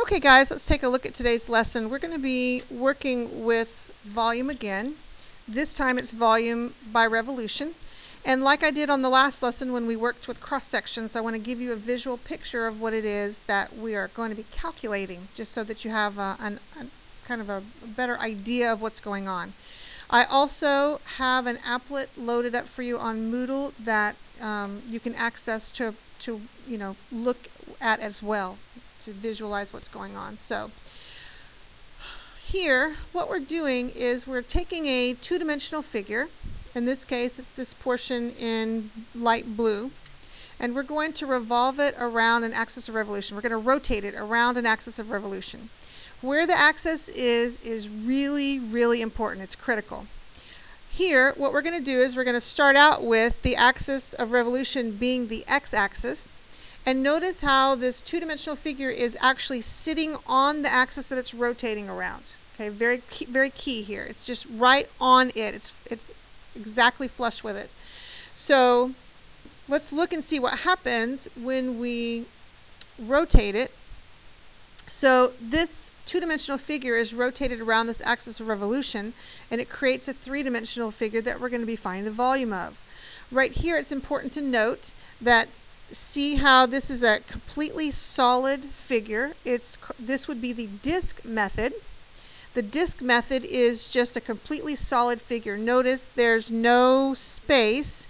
Okay guys, let's take a look at today's lesson. We're going to be working with volume again. This time it's volume by revolution. And like I did on the last lesson when we worked with cross sections, I want to give you a visual picture of what it is that we are going to be calculating, just so that you have kind of a better idea of what's going on. I also have an applet loaded up for you on Moodle that you can access to look at as well, to visualize what's going on. So here what we're doing is we're taking a two-dimensional figure. In this case it's this portion in light blue, and we're going to revolve it around an axis of revolution. We're going to rotate it around an axis of revolution. Where the axis is really important. It's critical. Here what we're going to do is we're going to start out with the axis of revolution being the x-axis. And notice how this two-dimensional figure is actually sitting on the axis that it's rotating around. Okay, very key here. It's just right on it. It's exactly flush with it. So let's look and see what happens when we rotate it. So this two-dimensional figure is rotated around this axis of revolution, and it creates a three-dimensional figure that we're going to be finding the volume of. Right here it's important to note that see how this is a completely solid figure. This would be the disk method. The disk method is just a completely solid figure. Notice there's no space.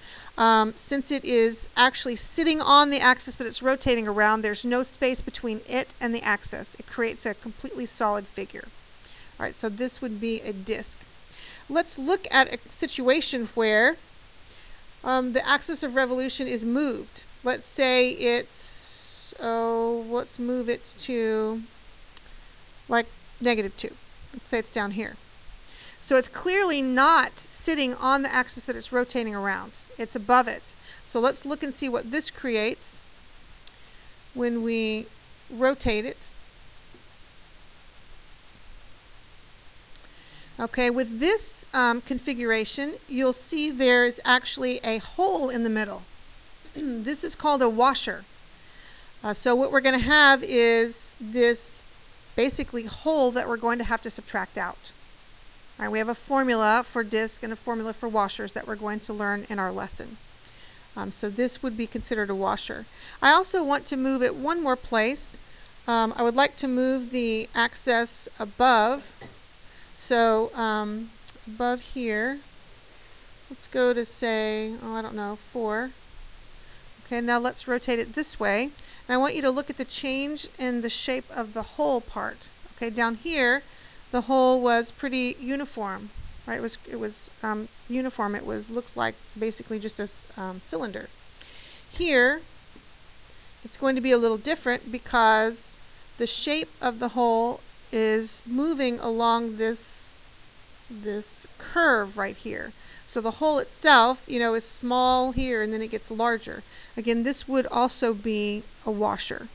Since it is actually sitting on the axis that it's rotating around, there's no space between it and the axis. It creates a completely solid figure. All right, so this would be a disk. Let's look at a situation where the axis of revolution is moved. Let's say it's, let's move it to like -2. Let's say it's down here. So it's clearly not sitting on the axis that it's rotating around. It's above it. So let's look and see what this creates when we rotate it. Okay, with this configuration, you'll see there's actually a hole in the middle. This is called a washer. So what we're going to have is this basically hole that we're going to have to subtract out. All right, we have a formula for disk and a formula for washers that we're going to learn in our lesson. So this would be considered a washer. I also want to move it one more place. I would like to move the axis above. So above here, let's go to say, I don't know, 4. Okay, now let's rotate it this way. And I want you to look at the change in the shape of the hole part. Okay, down here, the hole was pretty uniform, right? It was uniform. It looks like basically just a cylinder. Here, it's going to be a little different because the shape of the hole is moving along this curve right here. So the hole itself, is small here and then it gets larger. Again, this would also be a washer.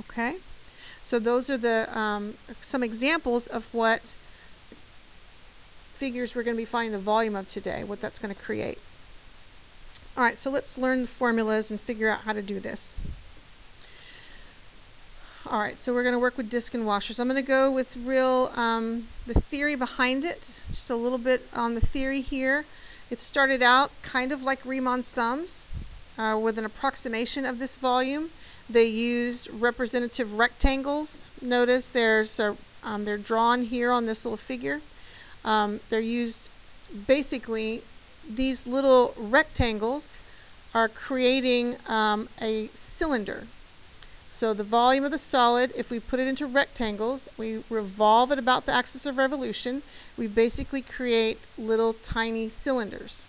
Okay? So those are the some examples of what figures we're going to be finding the volume of today, what that's going to create. All right, so let's learn the formulas and figure out how to do this. All right, so we're going to work with disk and washers. I'm going to go with the theory behind it, just a little bit on the theory here. It started out kind of like Riemann sums with an approximation of this volume. They used representative rectangles. Notice they're drawn here on this little figure. They're used basically, these little rectangles are creating a cylinder. So the volume of the solid, if we put it into rectangles, we revolve it about the axis of revolution, we basically create little tiny cylinders.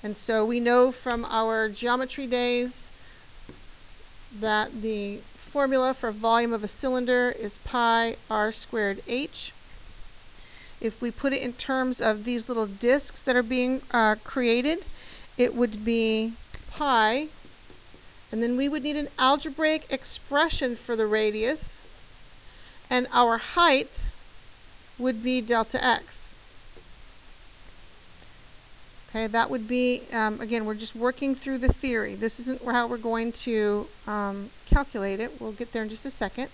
And so we know from our geometry days that the formula for volume of a cylinder is pi r squared h. If we put it in terms of these little disks that are being created, it would be pi. And then we would need an algebraic expression for the radius, and our height would be delta x. Okay, that would be, again, we're just working through the theory. This isn't how we're going to calculate it. We'll get there in just a second.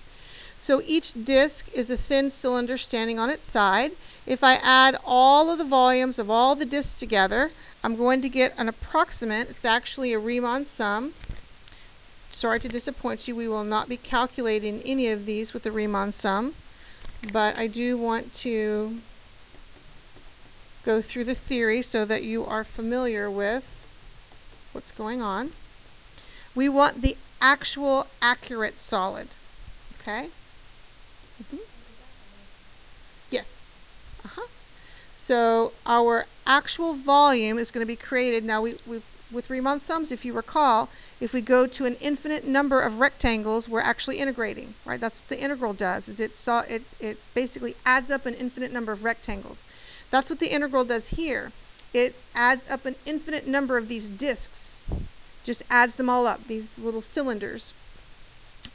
So each disk is a thin cylinder standing on its side. If I add all of the volumes of all the disks together, I'm going to get an approximate. It's actually a Riemann sum. Sorry to disappoint you, we will not be calculating any of these with the Riemann sum, but I do want to go through the theory so that you are familiar with what's going on. We want the actual accurate solid, okay? Yes. So our actual volume is going to be created. Now, with Riemann sums, if you recall, if we go to an infinite number of rectangles, we're actually integrating, right? That's what the integral does, is it basically adds up an infinite number of rectangles. That's what the integral does here. It adds up an infinite number of these disks, just adds them all up, these little cylinders,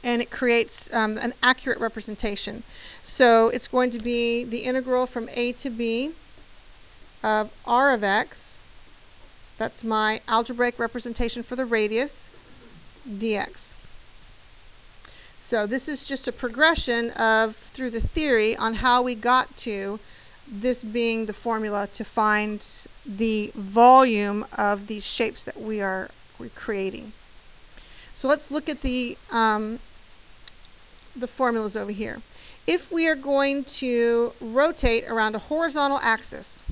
and it creates an accurate representation. So it's going to be the integral from a to b of r of x, that's my algebraic representation for the radius, dx. So this is just a progression of, through the theory, on how we got to this being the formula to find the volume of these shapes that we're creating. So let's look at the formulas over here. If we are going to rotate around a horizontal axis,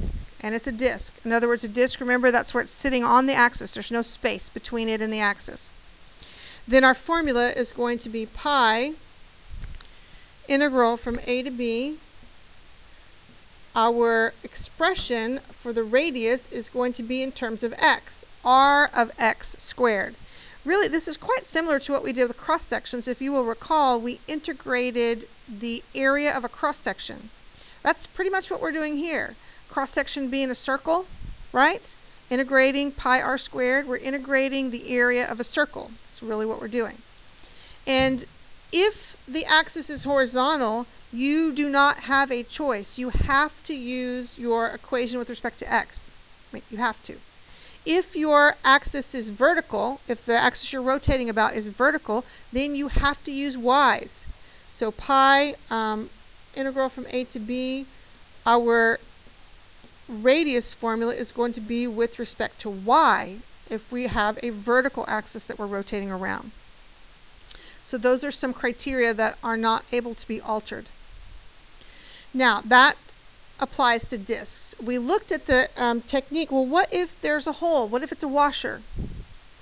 and it's a disk. In other words, a disk, remember, that's where it's sitting on the axis. There's no space between it and the axis. Then our formula is going to be pi integral from a to b. Our expression for the radius is going to be in terms of x, r of x squared. Really, this is quite similar to what we did with cross sections. If you will recall, we integrated the area of a cross section. That's pretty much what we're doing here. Cross-section being a circle, right? Integrating pi r squared, we're integrating the area of a circle. That's really what we're doing. And if the axis is horizontal, you do not have a choice. You have to use your equation with respect to x. You have to. If your axis is vertical, if the axis you're rotating about is vertical, then you have to use y's. So pi integral from a to b, our radius formula is going to be with respect to y if we have a vertical axis that we're rotating around. So those are some criteria that are not able to be altered. Now that applies to disks. We looked at the technique. Well, what if there's a hole? What if it's a washer?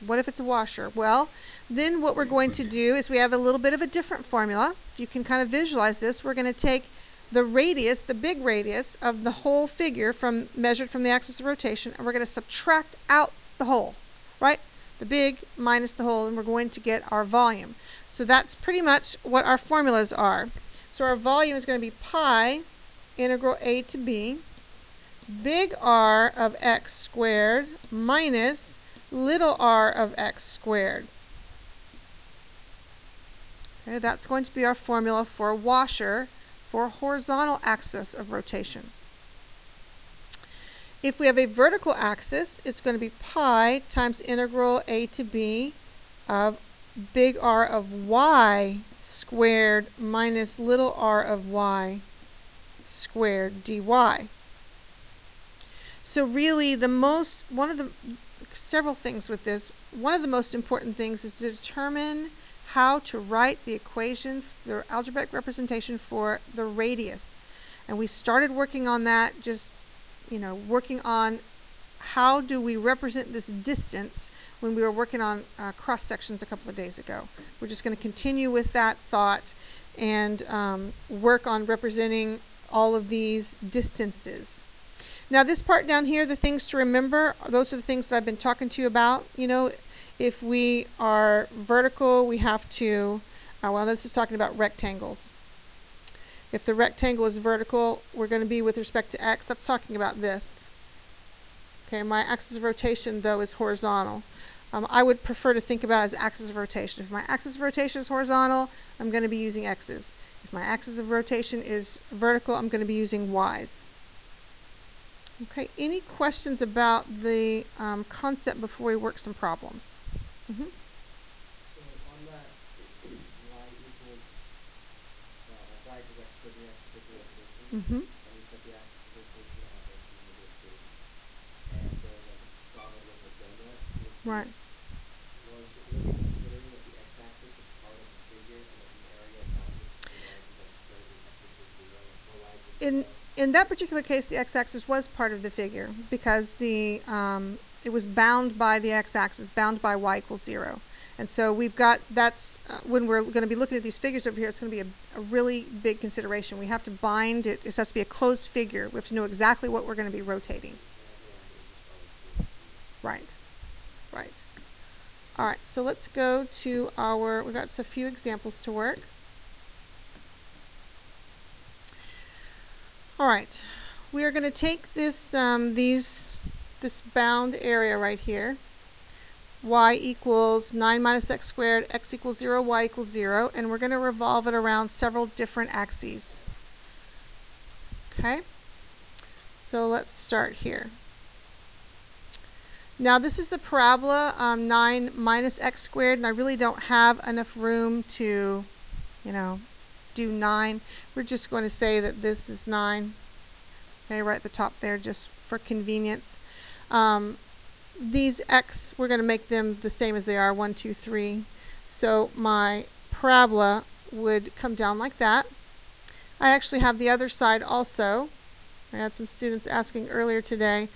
What if it's a washer? Well, then what we're going to do is we have a little bit of a different formula. If you can kind of visualize this, we're going to take the radius, the big radius of the whole figure measured from the axis of rotation, and we're going to subtract out the whole, right? The big minus the whole, and we're going to get our volume. So that's pretty much what our formulas are. So our volume is going to be pi integral a to b, big R of x squared minus little r of x squared. Okay, that's going to be our formula for a washer for a horizontal axis of rotation. If we have a vertical axis, it's going to be pi times integral a to b of big R of y squared minus little r of y squared dy. So really several things with this. One of the most important things is to determine how to write the equation, the algebraic representation for the radius. And we started working on that, just, working on how do we represent this distance when we were working on cross sections a couple of days ago. We're just going to continue with that thought and work on representing all of these distances. Now this part down here, the things to remember, those are the things that I've been talking to you about. If we are vertical, we have to, well, this is talking about rectangles. If the rectangle is vertical, we're going to be with respect to x. That's talking about this. Okay, my axis of rotation, though, is horizontal. I would prefer to think about it as axis of rotation. If my axis of rotation is horizontal, I'm going to be using x's. If my axis of rotation is vertical, I'm going to be using y's. Okay, any questions about the concept before we work some problems? So on that y equals Mm-hmm. Right. In in that particular case, the x-axis was part of the figure because it was bound by the x-axis, bound by y equals 0. And so we've got, that's, when we're going to be looking at these figures over here, it's going to be a really big consideration. We have to bind it, it has to be a closed figure. We have to know exactly what we're going to be rotating. Right, right. All right, so let's go to our, we've got a few examples to work. All right, we are going to take this, this bound area right here. Y equals 9 minus x squared, x equals 0, y equals 0, and we're going to revolve it around several different axes. Okay, so let's start here. Now this is the parabola 9 minus x squared, and I really don't have enough room to, do 9. We're just going to say that this is 9. Okay, right at the top there, just for convenience. These x, we're going to make them the same as they are, 1, 2, 3. So my parabola would come down like that. I actually have the other side also. I had some students asking earlier today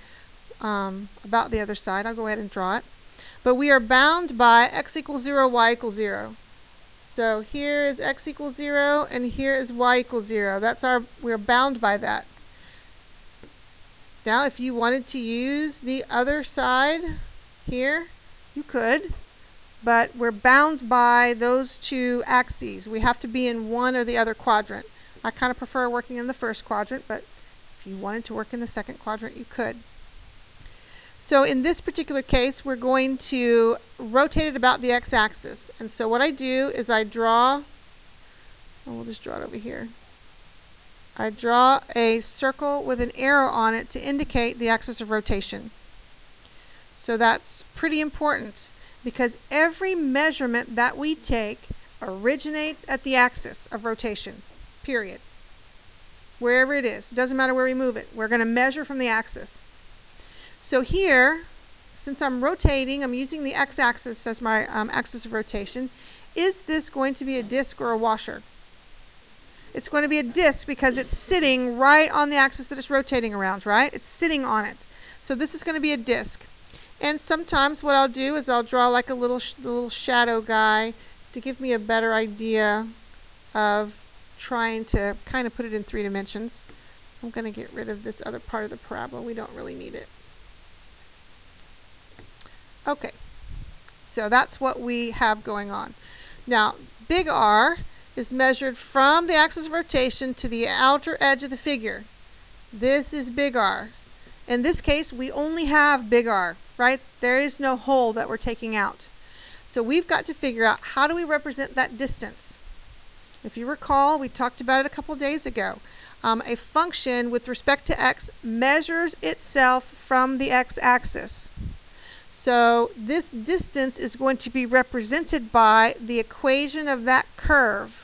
about the other side. I'll go ahead and draw it. But we are bound by x equals 0, y equals 0. So here is x equals 0, and here is y equals 0. We're bound by that. Now, if you wanted to use the other side here, you could, but we're bound by those two axes. We have to be in one or the other quadrant. I kind of prefer working in the first quadrant, but if you wanted to work in the second quadrant, you could. So in this particular case, we're going to rotate it about the x-axis. And so what I do is I draw, we'll just draw it over here. I draw a circle with an arrow on it to indicate the axis of rotation. So that's pretty important because every measurement that we take originates at the axis of rotation, period. Wherever it is, it doesn't matter where we move it, we're going to measure from the axis. So here, since I'm rotating, I'm using the x-axis as my axis of rotation. Is this going to be a disc or a washer? It's going to be a disc because it's sitting right on the axis that it's rotating around, right? It's sitting on it. So this is going to be a disc. And sometimes what I'll do is I'll draw like a little shadow guy to give me a better idea of trying to kind of put it in 3 dimensions. I'm going to get rid of this other part of the parabola. We don't really need it. Okay, so that's what we have going on. Now, big R is measured from the axis of rotation to the outer edge of the figure. This is big R. In this case, we only have big R, right? There is no hole that we're taking out. So we've got to figure out how do we represent that distance. If you recall, we talked about it a couple days ago. A function with respect to x measures itself from the x-axis. So this distance is going to be represented by the equation of that curve.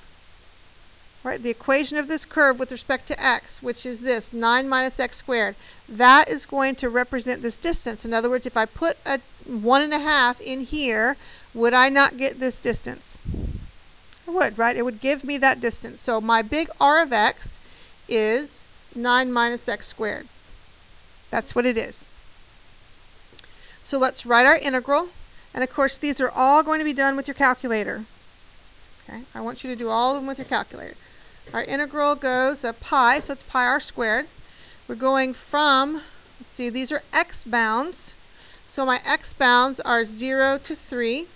Right, the equation of this curve with respect to x, which is this, 9 minus x squared. That is going to represent this distance. In other words, if I put a 1.5 in here, would I not get this distance? I would, right? It would give me that distance. So my big R of x is 9 minus x squared. That's what it is. So let's write our integral. And of course, these are all going to be done with your calculator. Okay, I want you to do all of them with your calculator. Our integral goes pi, so it's pi r squared. We're going from, let's see, these are x bounds. So my x bounds are 0 to 3.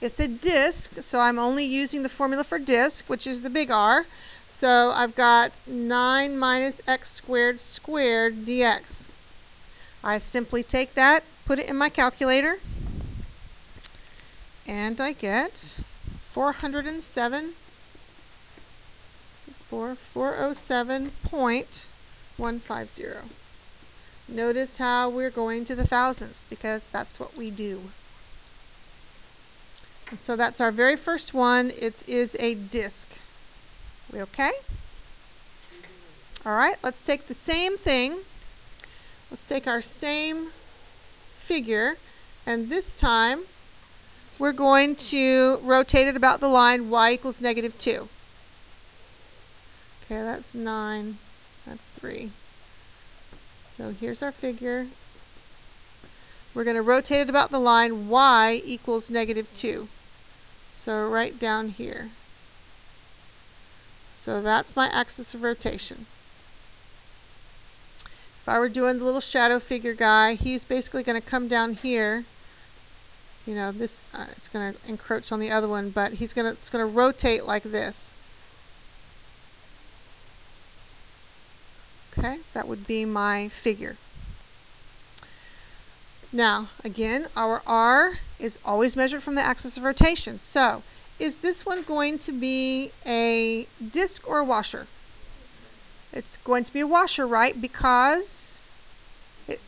It's a disk, so I'm only using the formula for disk, which is the big R. So I've got 9 minus x squared squared dx. I simply take that, put it in my calculator, and I get 407.150. Notice how we're going to the thousands because that's what we do. And so that's our very first one. It is a disk. We okay? All right, let's take the same thing. Let's take our same figure, and this time we're going to rotate it about the line y equals -2. Okay, that's 9. That's 3. So here's our figure. We're going to rotate it about the line y equals -2. So right down here. So that's my axis of rotation. If I were doing the little shadow figure guy, he's basically going to come down here. You know, this it's going to encroach on the other one, but it's going to rotate like this. Okay, that would be my figure. Now, again, our R is always measured from the axis of rotation. So, is this one going to be a disc or a washer? It's going to be a washer, right? Because, yeah,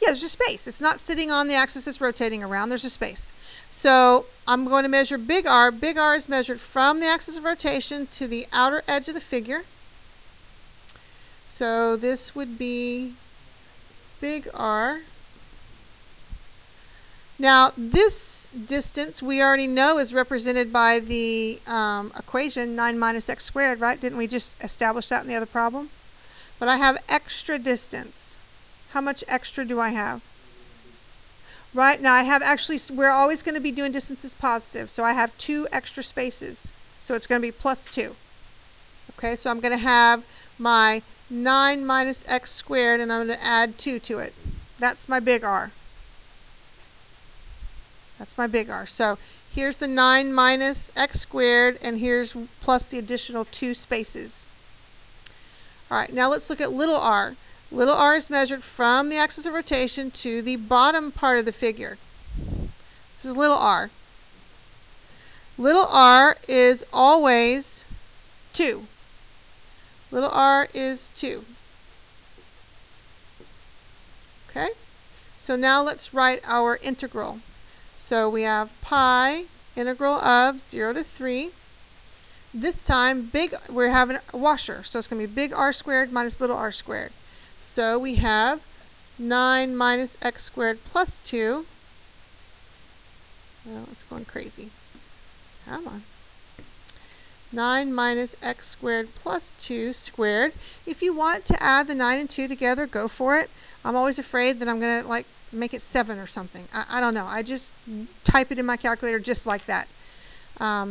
there's a space. It's not sitting on the axis it's rotating around. There's a space. So, I'm going to measure big R. Big R is measured from the axis of rotation to the outer edge of the figure. So, this would be big R. Now, this distance we already know is represented by the equation 9 minus x squared, right? Didn't we just establish that in the other problem? But I have extra distance. How much extra do I have? Right, now I have actually, we're always going to be doing distances positive, so I have 2 extra spaces. So it's going to be +2. Okay, so I'm going to have my 9 minus x squared, and I'm going to add 2 to it. That's my big R. That's my big R. So here's the 9 minus x squared, and here's plus the additional 2 spaces. All right, now let's look at little r. Little r is measured from the axis of rotation to the bottom part of the figure. This is little r. Little r is always 2. Little r is 2. Okay? So now let's write our integral. So we have pi integral of 0 to 3. This time, we're having a washer. So it's going to be big R squared minus little r squared. So we have 9 minus x squared plus 2. Well, it's going crazy. Come on. 9 minus x squared plus 2 squared. If you want to add the 9 and 2 together, go for it. I'm always afraid that I'm going to make it 7 or something. I don't know. I just type it in my calculator just like that.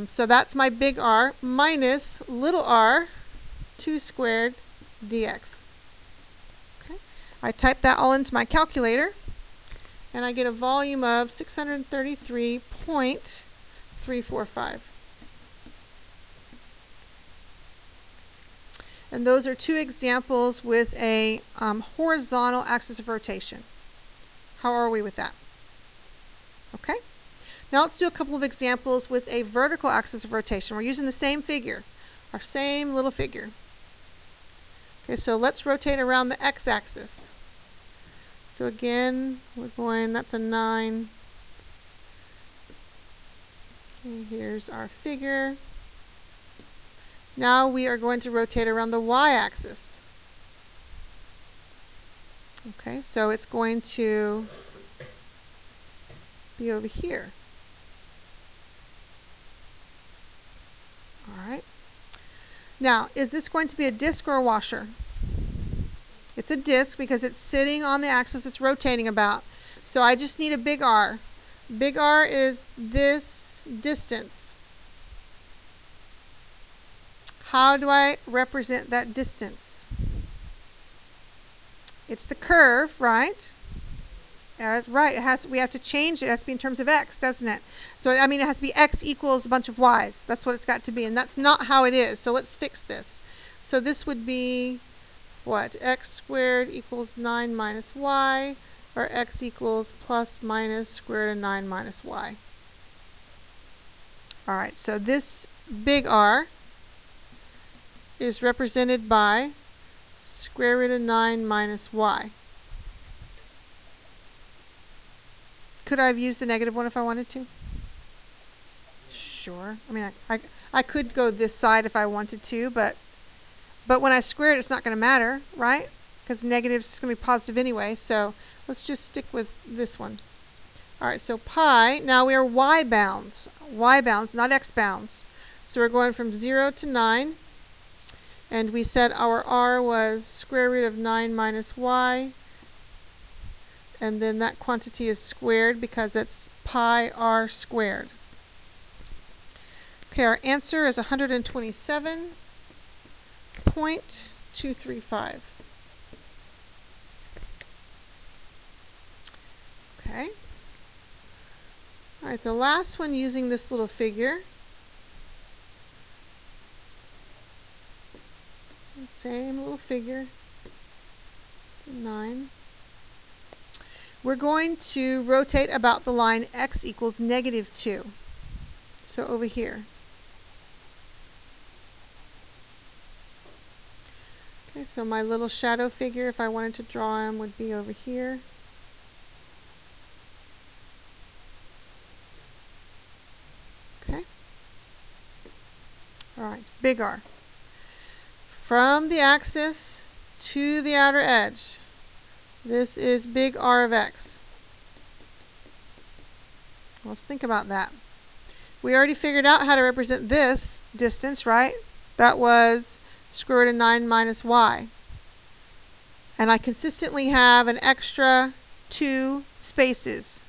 So that's my big R minus little r 2 squared dx. Okay. I type that all into my calculator, and I get a volume of 633.345. And those are 2 examples with a horizontal axis of rotation. How are we with that? Okay. Now let's do a couple of examples with a vertical axis of rotation. We're using the same figure, our same little figure. Okay, so let's rotate around the x-axis. So again, we're going, that's a 9. Okay, here's our figure. Now we are going to rotate around the y-axis. Okay, so it's going to be over here. All right. Now, is this going to be a disc or a washer? It's a disc because it's sitting on the axis it's rotating about. So I just need a big R. Big R is this distance. How do I represent that distance? It's the curve, right? Right. We have to change it. It has to be in terms of x, doesn't it? So, I mean, it has to be x equals a bunch of y's. That's what it's got to be. And that's not how it is. So let's fix this. So this would be, what? X squared equals 9 minus y, or x equals plus minus square root of 9 minus y. All right. So this big R is represented by square root of 9 minus y. Could I have used the negative one if I wanted to? Sure. I mean, I could go this side if I wanted to, but when I square it, it's not going to matter, right? Because negative is going to be positive anyway, so let's just stick with this one. All right, so pi, now we are y bounds, not x bounds. So we're going from 0 to 9, and we said our r was square root of 9 minus y, and then that quantity is squared because it's pi r squared. Okay, our answer is 127.235. Okay. All right, the last one using this little figure. So same little figure, 9. We're going to rotate about the line x equals -2. So over here. Okay, so my little shadow figure, if I wanted to draw him, would be over here. Okay. All right, big R. From the axis to the outer edge. This is big R of x. Let's think about that. We already figured out how to represent this distance, right? That was square root of 9 minus y. And I consistently have an extra 2 spaces.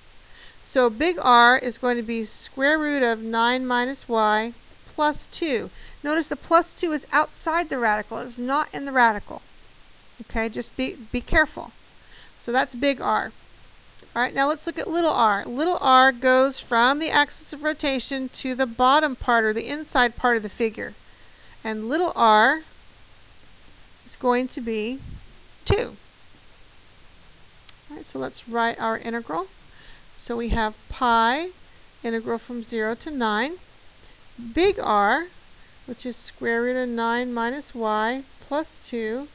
So big R is going to be square root of 9 minus y plus 2. Notice the plus 2 is outside the radical. It's not in the radical. Okay, just be careful. So that's big R. All right, now let's look at little r. Little r goes from the axis of rotation to the bottom part or the inside part of the figure. And little r is going to be 2. All right, so let's write our integral. So we have pi, integral from 0 to 9. Big R, which is square root of 9 minus y plus 2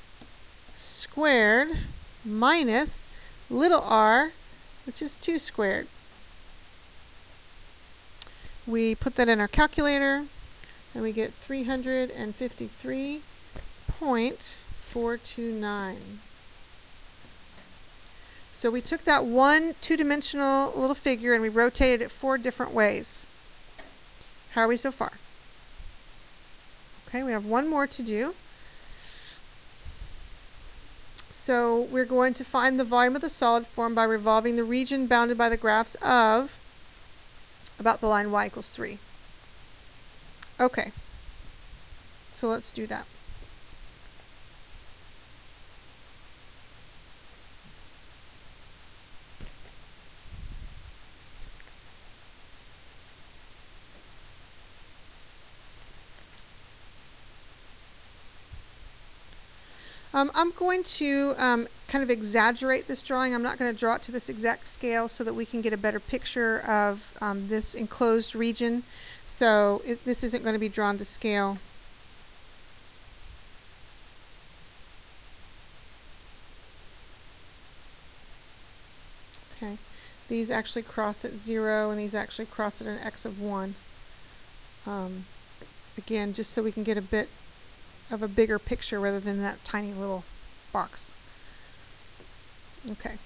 squared minus little r, which is 2 squared. We put that in our calculator, and we get 353.429. So we took that one two-dimensional little figure and we rotated it 4 different ways. How are we so far? Okay, we have one more to do. So we're going to find the volume of the solid form by revolving the region bounded by the graphs of about the line y equals 3. Okay, so let's do that. I'm going to kind of exaggerate this drawing. I'm not going to draw it to this exact scale so that we can get a better picture of this enclosed region. So this isn't going to be drawn to scale. Okay, these actually cross at 0 and these actually cross at an x of 1. Again, just so we can get a bit of a bigger picture rather than that tiny little box. Okay.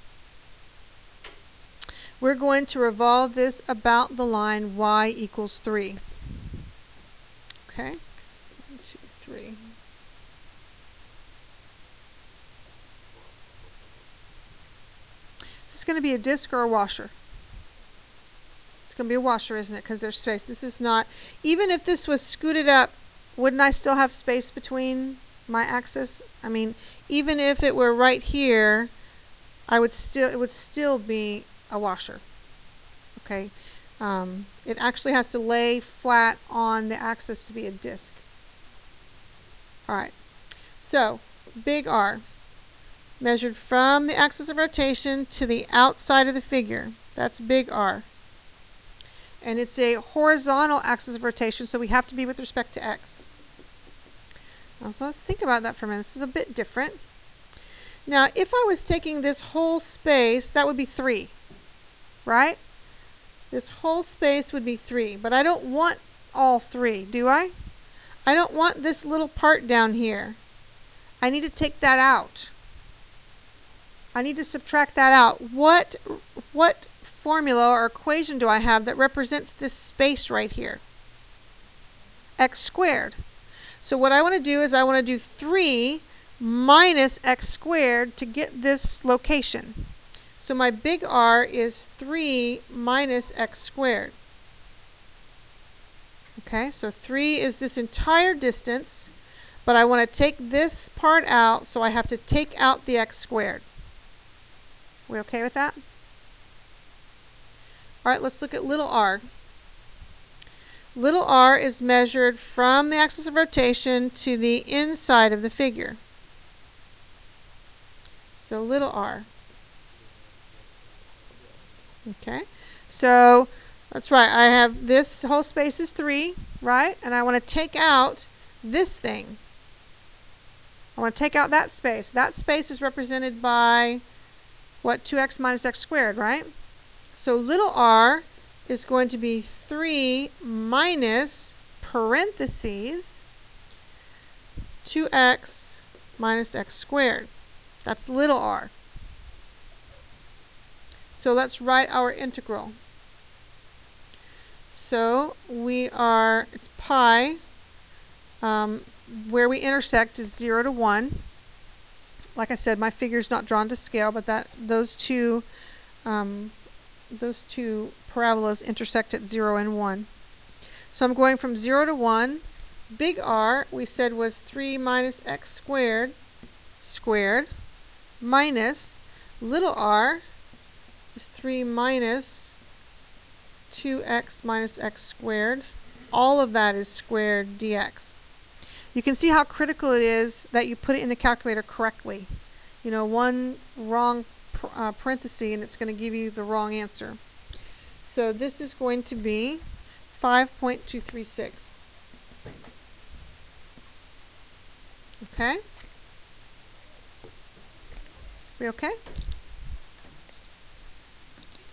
We're going to revolve this about the line y equals 3. Okay. 1, 2, 3. Is this going to be a disc or a washer? It's going to be a washer, isn't it? Because there's space. This is not, even if this was scooted up, wouldn't I still have space between my axis? I mean, even if it were right here, it would still be a washer. Okay, it actually has to lay flat on the axis to be a disc. All right, so big R measured from the axis of rotation to the outside of the figure. That's big R. And it's a horizontal axis of rotation, so we have to be with respect to x. Now, so let's think about that for a minute. This is a bit different. Now, if I was taking this whole space, that would be 3, right? This whole space would be 3, but I don't want all 3, do I? I don't want this little part down here. I need to take that out. I need to subtract that out. What formula or equation do I have that represents this space right here? X squared. So what I want to do is I want to do 3 minus x squared to get this location. So my big R is 3 minus x squared. Okay, so 3 is this entire distance, but I want to take this part out, so I have to take out the x squared. We okay with that? All right, let's look at little r. Little r is measured from the axis of rotation to the inside of the figure. So little r. Okay, so that's right. I have this whole space is 3, right? And I want to take out this thing. I want to take out that space. That space is represented by, what, 2x minus x squared, right? So little r is going to be 3 minus parentheses 2x minus x squared. That's little r. So let's write our integral. So it's pi, where we intersect is 0 to 1. Like I said, my figure's not drawn to scale, but those two parabolas intersect at 0 and 1. So I'm going from 0 to 1. Big R, we said, was 3 minus x squared, minus little r is 3 minus 2x minus x squared. All of that is squared dx. You can see how critical it is that you put it in the calculator correctly. You know, one wrong parenthesis and it's going to give you the wrong answer. So this is going to be 5.236. Okay? We okay?